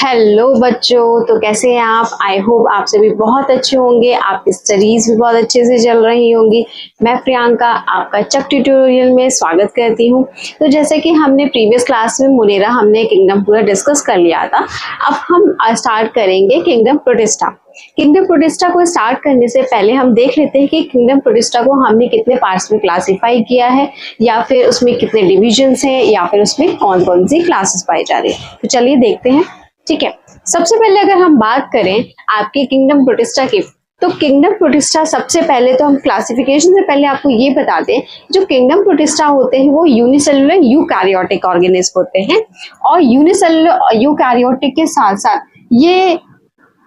Hello बच्चों, तो कैसे हैं आप। आई होप आप सभी बहुत अच्छे होंगे, आपकी स्टडीज भी बहुत अच्छे से चल रही होंगी। मैं प्रियंका आपका चक ट्यूटोरियल में स्वागत करती हूं। तो जैसे कि हमने प्रीवियस क्लास में मुनेरा हमने किंगडम पूरा डिस्कस कर लिया था। अब हम स्टार्ट करेंगे किंगडम प्रोटिस्टा। किंगडम प्रोटिस्टा को स्टार्ट करने से पहले हम देख लेते हैं कि किंगडम प्रोटिस्टा को हमने कितने पार्ट्स में क्लासिफाई किया है, या फिर उसमें कितने डिविजन्स हैं, या फिर उसमें कौन कौन सी क्लासेस पाई जा रही है। तो चलिए देखते हैं। ठीक है, सबसे पहले अगर हम बात करें आपके किंगडम प्रोटिस्टा की, तो किंगडम प्रोटिस्टा सबसे पहले तो हम क्लासिफिकेशन से पहले आपको ये बता दें, जो किंगडम प्रोटिस्टा होते हैं वो यूनिसेलुलर यूकैरियोटिक ऑर्गेनिज्म होते हैं। और यूनिसेलुलर यूकैरियोटिक के साथ साथ ये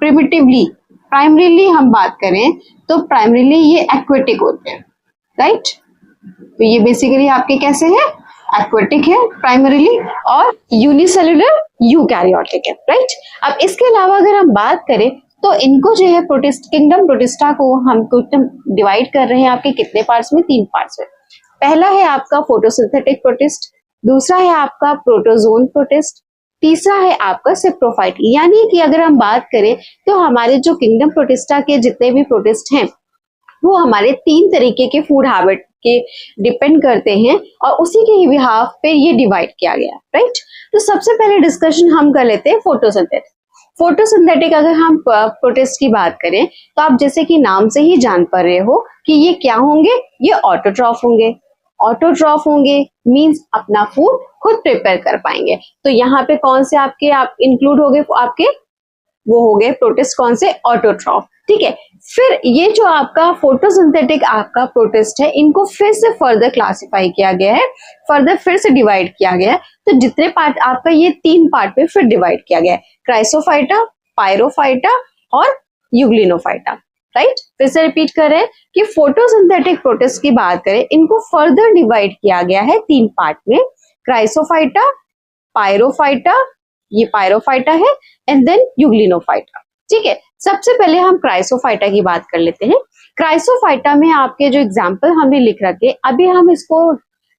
प्रिमिटिवली प्राइमरीली हम बात करें तो प्राइमरीली ये एक्वेटिक होते हैं, राइट। तो ये बेसिकली आपके कैसे है, एक्वेटिक है प्राइमरीली, और यूनिसेलुलर यूकैरियोटिक है, राइट। अब इसके अलावा अगर हम बात करें तो इनको जो है किंगडम प्रोटिस्टा को हम डिवाइड कर रहे हैं आपके कितने पार्ट्स में, 3 पार्ट्स में। पहला है आपका फोटोसिंथेटिक प्रोटिस्ट, दूसरा है आपका प्रोटोजोन प्रोटिस्ट, तीसरा है आपका सेप्रोफाइट। यानी कि अगर हम बात करें तो हमारे जो किंगडम प्रोटिस्टा के जितने भी प्रोटिस्ट हैं वो हमारे 3 तरीके के फूड हैबिट के डिपेंड करते हैं, और उसी के बिहाफ पे ये डिवाइड किया गया, राइट। तो सबसे पहले डिस्कशन हम कर लेते हैं फोटोसिंथेटिक। फोटोसिंथेटिक अगर हम प्रोटिस्ट की बात करें तो आप जैसे कि नाम से ही जान पा रहे हो कि ये क्या होंगे, ये ऑटोट्रॉफ होंगे। ऑटोट्रॉफ होंगे मींस अपना फूड खुद प्रिपेयर कर पाएंगे। तो यहाँ पे कौन से आपके आप इंक्लूड हो गए, आपके वो हो गए प्रोटिस्ट कौन से, ऑटोट्रॉफ। ठीक है, फिर ये जो आपका फोटोसिंथेटिक आपका प्रोटिस्ट है, इनको फिर से फर्दर क्लासिफाई किया गया है, फर्दर फिर से डिवाइड किया गया है। तो जितने पार्ट आपका ये 3 पार्ट में फिर डिवाइड किया गया है, क्राइसोफाइटा, पायरोफाइटा और यूग्लिनोफाइटा, राइट। फिर से रिपीट करें कि फोटोसिंथेटिक प्रोटिस्ट की बात करें, इनको फर्दर डिवाइड किया गया है 3 पार्ट में, क्राइसोफाइटा, पायरोफाइटा, ये पायरोफाइटा है, एंड देन यूग्लिनोफाइटा। ठीक है, सबसे पहले हम क्राइसोफाइटा की बात कर लेते हैं। क्राइसोफाइटा में आपके जो एग्जाम्पल हमने लिख रखे, अभी हम इसको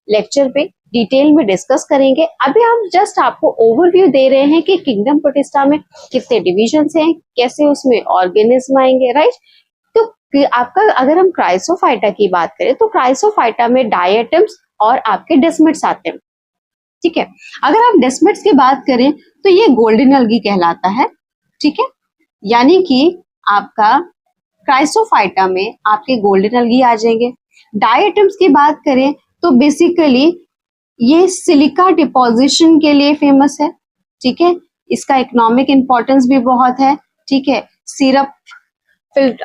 लेक्चर पे डिटेल में डिस्कस करेंगे। अभी हम जस्ट आपको ओवरव्यू दे रहे हैं कि किंगडम प्रोटिस्टा में कितने डिविजन्स हैं, कैसे उसमें ऑर्गेनिज्म आएंगे, राइट। तो आपका अगर हम क्राइसोफाइटा की बात करें तो क्राइसोफाइटा में डायटम्स और आपके डेस्मिड्स आते हैं। ठीक है, अगर आप डेस्मिड्स की बात करें तो ये गोल्डन अलगी कहलाता है। ठीक है, यानी कि आपका क्राइसोफाइटा में आपके गोल्डन अलगी आ जाएंगे। डायटम्स की बात करें तो बेसिकली ये सिलिका डिपोजिशन के लिए फेमस है। ठीक है, इसका इकोनॉमिक इंपॉर्टेंस भी बहुत है। ठीक है, सिरप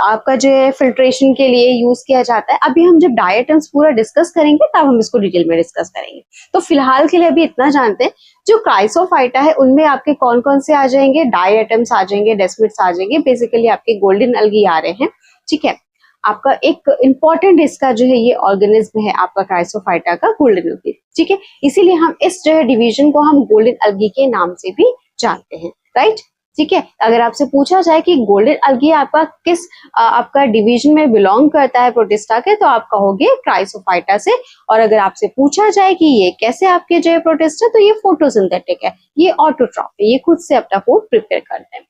आपका जो है फिल्ट्रेशन के लिए यूज किया जाता है। अभी हम जब डायटम्स पूरा डिस्कस करेंगे तब हम इसको डिटेल में डिस्कस करेंगे। तो फिलहाल के लिए अभी इतना जानते हैं, जो क्राइसोफाइटा है उनमें आपके कौन कौन से आ जाएंगे, डायटम्स आ जाएंगे, डेस्मिड्स आ जाएंगे, बेसिकली आपके गोल्डन अलगी आ रहे हैं। ठीक है, आपका एक इंपॉर्टेंट इसका जो है ये ऑर्गेनिज्म है आपका क्राइसोफाइटा का गोल्डन अलगी। ठीक है, इसीलिए हम इस जो है डिवीजन को हम गोल्डन अलगी के नाम से भी जानते हैं, राइट। ठीक है, अगर आपसे पूछा जाए कि गोल्डन अलगी आपका किस आपका डिवीजन में बिलोंग करता है प्रोटिस्टा के, तो आप कहोगे क्राइसोफाइटा से। और अगर आपसे पूछा जाए कि ये कैसे आपके जो है प्रोटिस्टा, तो ये फोटोसिंथेटिक है, ये ऑटोट्रॉफ है, ये खुद से अपना फूड प्रिपेयर करते हैं।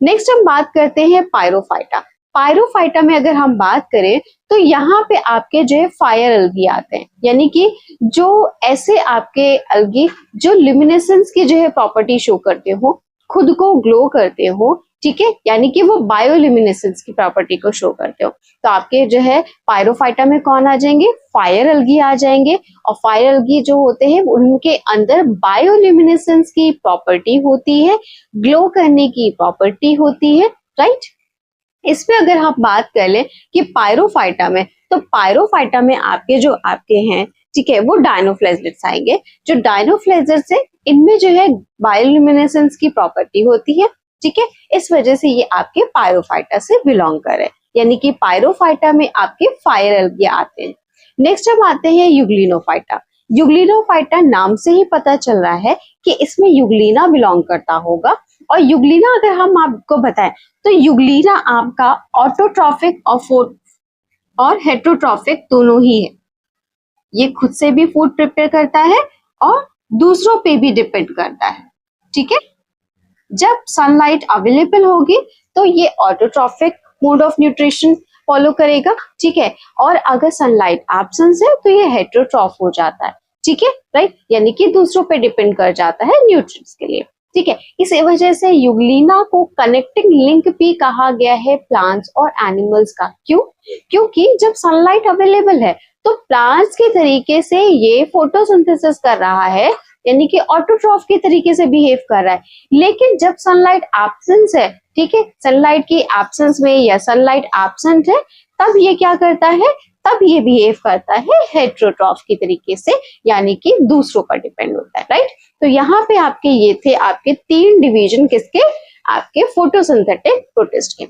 नेक्स्ट हम बात करते हैं पायरोफाइटा। पायरोफाइटा में अगर हम बात करें तो यहाँ पे आपके जो है फायर अलगी आते हैं, यानी कि जो ऐसे आपके अलगी जो ल्यूमिनेसेंस की जो है प्रॉपर्टी शो करते हो, खुद को ग्लो करते हो। ठीक है, यानी कि वो बायोल्यूमिनेसेंस की प्रॉपर्टी को शो करते हो। तो आपके जो है पायरोफाइटा में कौन आ जाएंगे, फायर अलगी आ जाएंगे। और फायर अलगी जो होते हैं उनके अंदर बायोल्यूमिनेसेंस की प्रॉपर्टी होती है, ग्लो करने की प्रॉपर्टी होती है, राइट। इस पे अगर हम बात कर ले कि पायरोफाइटा में, तो पायरोफाइटा में आपके जो आपके हैं, ठीक है, वो डायनोफ्लेजेलेट्स आएंगे। जो डायनोफ्लेजेलेट्स है इनमें जो है बायोल्यूमिनेसेंस की प्रॉपर्टी होती है। ठीक है, इस वजह से ये आपके पायरोफाइटा से बिलोंग करे, यानी कि पायरोफाइटा में आपके फायर अलगी आते हैं। नेक्स्ट हम आते हैं यूग्लिनोफाइटा। यूग्लिनोफाइटा नाम से ही पता चल रहा है कि इसमें यूग्लिना बिलोंग करता होगा। और यूग्लिना अगर हम आपको बताएं तो यूग्लिना आपका ऑटोट्रॉफिक और हेट्रोट्रॉफिक दोनों ही है। ये खुद से भी फूड प्रिपेयर करता है और दूसरों पे भी डिपेंड करता है। ठीक है, जब सनलाइट अवेलेबल होगी तो ये autotrophic mode of nutrition follow करेगा, ठीक है। और अगर सनलाइट एब्सेंस है तो ये हेटेरोट्रॉफ हो जाता है, ठीक है, राइट, यानी कि दूसरों पे डिपेंड कर जाता है न्यूट्रिएंट्स के लिए, ठीक है। इसी वजह से यूग्लिना को कनेक्टिंग लिंक भी कहा गया है प्लांट्स और एनिमल्स का। क्यों? क्योंकि जब सनलाइट अवेलेबल है तो प्लांट्स के तरीके से ये फोटोसिंथेसिस कर रहा है, यानी कि ऑटोट्रॉफ के तरीके से बिहेव कर रहा है। लेकिन जब सनलाइट एब्सेंस है, ठीक है, सनलाइट की एब्सेंस में या सनलाइट एब्सेंट है, तब ये क्या करता है, तब ये बिहेव करता है हेटेरोट्रॉफ की तरीके से, यानी कि दूसरों पर डिपेंड होता है, राइट। तो यहाँ पे आपके ये थे आपके 3 डिवीजन किसके, आपके फोटोसिंथेटिक प्रोटिस्ट के।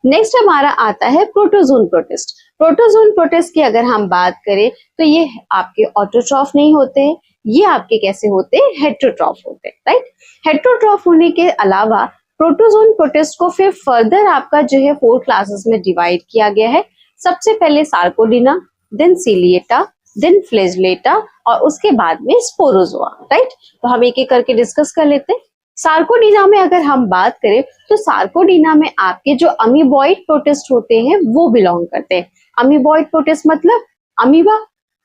नेक्स्ट हमारा आता है प्रोटोजोन प्रोटिस्ट। प्रोटोजोन प्रोटिस्ट की अगर हम बात करें तो ये आपके ऑटोट्रॉफ नहीं होते, ये आपके कैसे होते हैं, हेटेरोट्रॉफ होते हैं, राइट। हेटेरोट्रॉफ होने के अलावा प्रोटोजोन प्रोटिस्ट को फिर फर्दर आपका जो है 4 क्लासेस में डिवाइड किया गया है। सबसे पहले सार्कोडिना, देन सीलिएटा, देन फ्लैजेलेटा और उसके बाद में स्पोरोजोआ, राइट। तो हम एक एक करके डिस्कस कर लेते हैं। सार्कोडिना में अगर हम बात करें तो सार्कोडिना में आपके जो अमीबॉइड प्रोटिस्ट होते हैं वो बिलोंग करते हैं। अमीबॉइड प्रोटिस्ट मतलब अमीबा,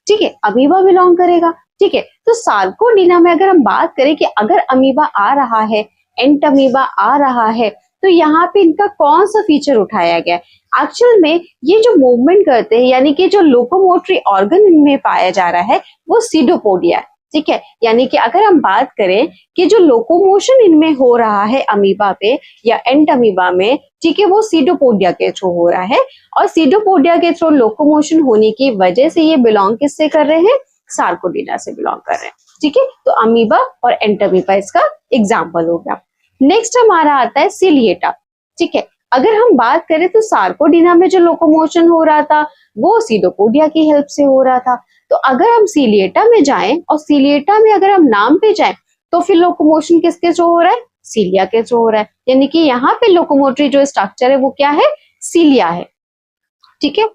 ठीक है, अमीबा बिलोंग करेगा, ठीक है। तो सार्कोडिना में अगर हम बात करें कि अगर अमीबा आ रहा है, एंट अमीबा आ रहा है, तो यहाँ पे इनका कौन सा फीचर उठाया गया है? एक्चुअल में ये जो मूवमेंट करते हैं, यानी कि जो लोकोमोटरी ऑर्गन इनमें पाया जा रहा है वो सीडोपोडिया है, ठीक है। यानी कि अगर हम बात करें कि जो लोकोमोशन इनमें हो रहा है अमीबा पे या एंट अमीबा में, ठीक है, वो सीडोपोडिया के थ्रू हो रहा है। और सीडोपोडिया के थ्रू लोकोमोशन होने की वजह से ये बिलोंग किससे कर रहे हैं, सार्कोडिना से बिलोंग कर रहे हैं, ठीक है। तो अमीबा और एंट अमीबा इसका एग्जाम्पल हो गया। नेक्स्ट हमारा आता है सीलिएटा, ठीक है। अगर हम बात करें तो सार्कोडिना में जो लोकोमोशन हो रहा था वो सीडोपोडिया की हेल्प से हो रहा था। तो अगर हम सीलिएटा में जाएं और सीलिएटा में अगर हम नाम पे जाएं तो फिर लोकोमोशन किसके थ्रू हो रहा है, सीलिया के थ्रू हो रहा है। यानी कि यहाँ पे लोकोमोटरी जो स्ट्रक्चर है वो क्या है, सीलिया है, ठीक है।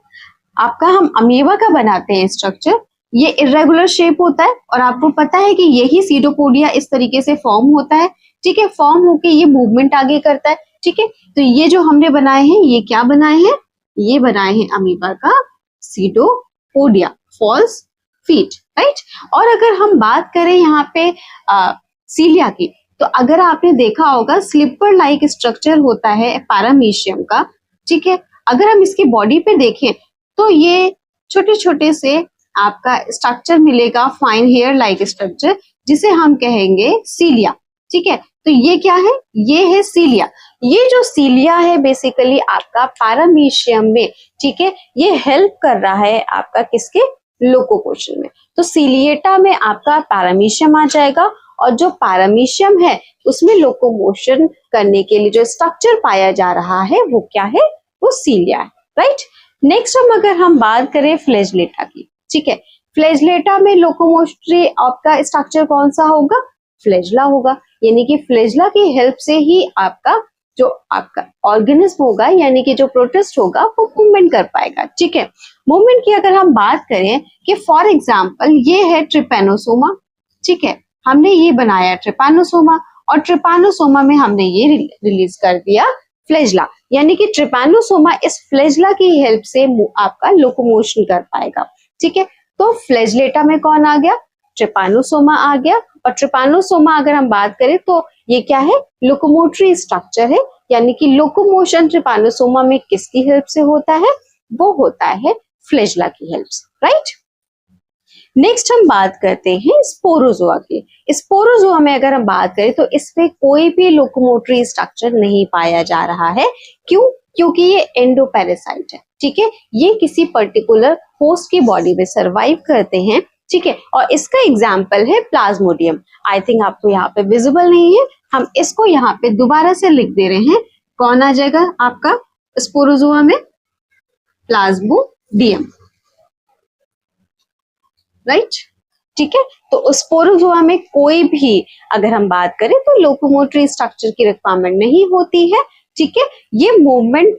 आपका हम अमीबा का बनाते हैं स्ट्रक्चर, ये इरेगुलर शेप होता है और आपको पता है कि यही सीडोपोडिया इस तरीके से फॉर्म होता है, ठीक है। फॉर्म होके ये मूवमेंट आगे करता है, ठीक है। तो ये जो हमने बनाए हैं ये क्या बनाए हैं, ये बनाए हैं अमीबा का सीडोपोडिया, फॉल्स फीट, राइट। और अगर हम बात करें यहाँ पे सीलिया की, तो अगर आपने देखा होगा स्लिपर लाइक स्ट्रक्चर होता है पैरामीशियम का, ठीक है। अगर हम इसकी बॉडी पे देखें तो ये छोटे छोटे से आपका स्ट्रक्चर मिलेगा, फाइन हेयर लाइक स्ट्रक्चर, जिसे हम कहेंगे सीलिया, ठीक है। तो ये क्या है, ये है सीलिया। ये जो सीलिया है बेसिकली आपका पैरामीशियम में, ठीक है, ये हेल्प कर रहा है आपका किसके, लोकोमोशन में। तो सीलिएटा में आपका पैरामीशियम आ जाएगा और जो पैरामीशियम है उसमें लोकोमोशन करने के लिए जो स्ट्रक्चर पाया जा रहा है वो क्या है, वो सीलिया है, राइट। नेक्स्ट अगर हम बात करें फ्लैजेलेटा की, ठीक है, फ्लैजेलेटा में लोकोमोटरी आपका स्ट्रक्चर कौन सा होगा, फ्लैजेला होगा। यानी कि फ्लैजेला की हेल्प से ही आपका जो आपका ऑर्गेनिज्म होगा, यानी कि जो प्रोटिस्ट होगा वो मूवमेंट कर पाएगा, ठीक है। मूवमेंट की अगर हम बात करें कि फॉर एग्जांपल ये है ट्रिपैनोसोमा, ठीक है, हमने ये बनाया ट्रिपैनोसोमा और ट्रिपैनोसोमा में हमने ये रिलीज कर दिया फ्लैजेला, यानी कि ट्रिपैनोसोमा इस फ्लैजेला की हेल्प से आपका लोकोमोशन कर पाएगा, ठीक है। तो फ्लैजेलेटा में कौन आ गया, ट्रिपैनोसोमा आ गया। और ट्रिपैनोसोमा अगर हम बात करें तो ये क्या है, लोकोमोटरी स्ट्रक्चर है, यानी कि लोकोमोशन ट्रिपैनोसोमा में किसकी हेल्प से होता है, वो होता है फ्लैजेला की हेल्प से, राइट। नेक्स्ट हम बात करते हैं स्पोरोजोआ की। स्पोरोजोआ में अगर हम बात करें तो इसमें कोई भी लोकोमोटरी स्ट्रक्चर नहीं पाया जा रहा है। क्यों? क्योंकि ये एंडोपैरासाइट है, ठीक है, ये किसी पर्टिकुलर होस्ट की बॉडी में सरवाइव करते हैं, ठीक है। और इसका एग्जाम्पल है प्लाज्मोडियम। आई थिंक आपको यहाँ पे विजिबल नहीं है, हम इसको यहाँ पे दोबारा से लिख दे रहे हैं। कौन आ जाएगा आपका स्पोरोजोआ में, प्लाज्मोडियम, राइट, ठीक है। तो स्पोरोजोआ में कोई भी अगर हम बात करें तो लोकोमोटरी स्ट्रक्चर की रिक्वायरमेंट नहीं होती है, ठीक है। ये मूवमेंट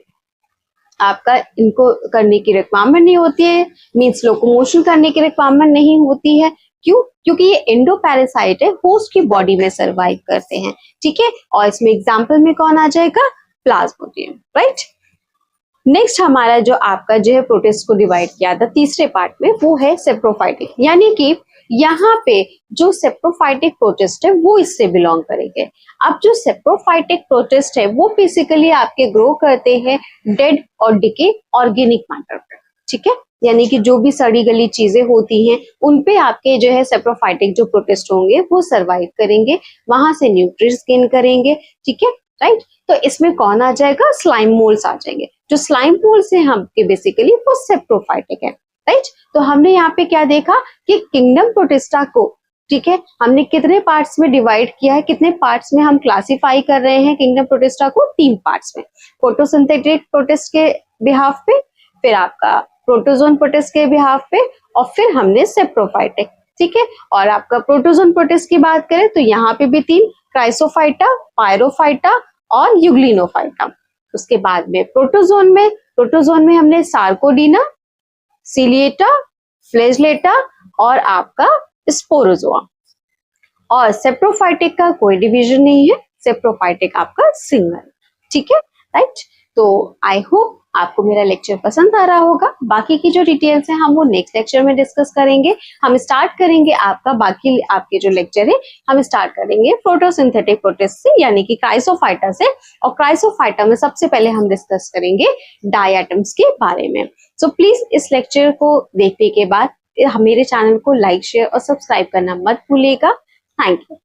आपका इनको करने की रिक्वायरमेंट नहीं होती है, मींस लोकोमोशन करने की रिक्वायरमेंट नहीं होती है, क्यों? क्योंकि ये एंडोपैरासाइट है, होस्ट की बॉडी में सर्वाइव करते हैं, ठीक है। और इसमें एग्जाम्पल में कौन आ जाएगा? Plasmodium, right. नेक्स्ट हमारा जो आपका जो है प्रोटिस्ट को डिवाइड किया था तीसरे पार्ट में, वो है सेप्रोफाइटिक, यानी कि यहाँ पे जो सेप्रोफाइटिक प्रोटिस्ट है वो इससे बिलोंग करेंगे। अब जो सेप्रोफाइटिक प्रोटिस्ट है वो बेसिकली आपके ग्रो करते हैं डेड और डिके ऑर्गेनिक मैटर पर, ठीक है। यानी कि जो भी सड़ी गली चीजें होती हैं उनपे आपके जो है सेप्रोफाइटिक जो प्रोटिस्ट होंगे वो सर्वाइव करेंगे, वहां से न्यूट्रिएंट्स गेन करेंगे, ठीक है, राइट। तो इसमें कौन आ जाएगा? स्लाइम मोल्स आ जाएंगे। जो स्लाइम मोल्स हैं हमके बेसिकली वो सेप्रोफाइटिक है, राइट। तो हमने यहाँ पे क्या देखा कि किंगडम प्रोटिस्टा को, ठीक है, हमने कितने पार्ट्स में डिवाइड किया है, कितने पार्ट्स में हम क्लासिफाई कर रहे हैं किंगडम प्रोटिस्टा को? 3 पार्ट्स में। फोटोसिंथेटिक प्रोटिस्ट के बिहाफ पे, फिर आपका प्रोटोजोन प्रोटिस्ट के बिहाफ पे, और फिर हमने सेप्रोफाइटिक, ठीक है। और आपका प्रोटोजोन प्रोटिस्ट की बात करें तो यहाँ पे भी 3, क्राइसोफाइटा, पायरोफाइटा और यूग्लिनोफाइटा। उसके बाद में प्रोटोजोन में हमने सार्कोडीना, सिलिएटा, फ्लैजेलेटा और आपका स्पोरोजोआ। और सेप्रोफाइटिक का कोई डिवीजन नहीं है, सेप्रोफाइटिक आपका सिंगल, ठीक है, राइट। तो आई होप आपको मेरा लेक्चर पसंद आ रहा होगा। बाकी की जो डिटेल्स हैं हम वो नेक्स्ट लेक्चर में डिस्कस करेंगे। हम स्टार्ट करेंगे आपका बाकी आपके जो लेक्चर है हम स्टार्ट करेंगे फोटोसिंथेटिक प्रोटिस्ट से, यानी कि क्राइसोफाइटा से। और क्राइसोफाइटा में सबसे पहले हम डिस्कस करेंगे डायटम्स के बारे में। सो प्लीज इस लेक्चर को देखने के बाद मेरे चैनल को लाइक, शेयर और सब्सक्राइब करना मत भूलिएगा। Thank you.